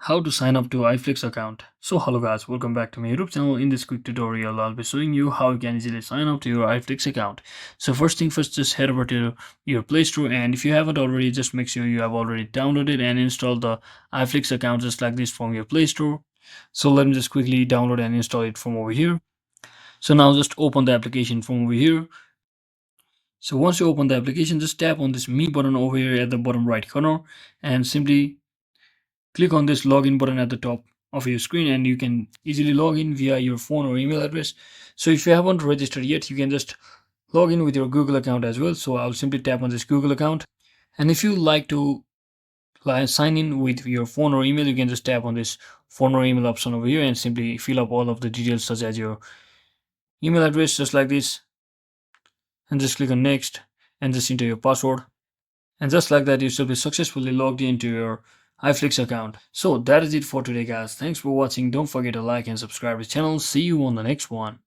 How to sign up to Iflix account. So hello guys, welcome back to my YouTube channel. In this quick tutorial I'll be showing you how you can easily sign up to your Iflix account. So first thing first, just head over to your Play Store, and if you haven't already, just make sure you have already downloaded and installed the Iflix account just like this from your Play Store. So let me just quickly download and install it from over here. So now just open the application from over here. So once you open the application, just tap on this me button over here at the bottom right corner and simply click on this login button at the top of your screen, and you can easily log in via your phone or email address. So if you haven't registered yet, you can just log in with your Google account as well. So I'll simply tap on this Google account, and if you like to sign in with your phone or email, you can just tap on this phone or email option over here and simply fill up all of the details such as your email address just like this, and just click on next and just enter your password. And just like that, you should be successfully logged into your Iflix account. So that is it for today guys. Thanks for watching. Don't forget to like and subscribe to the channel. See you on the next one.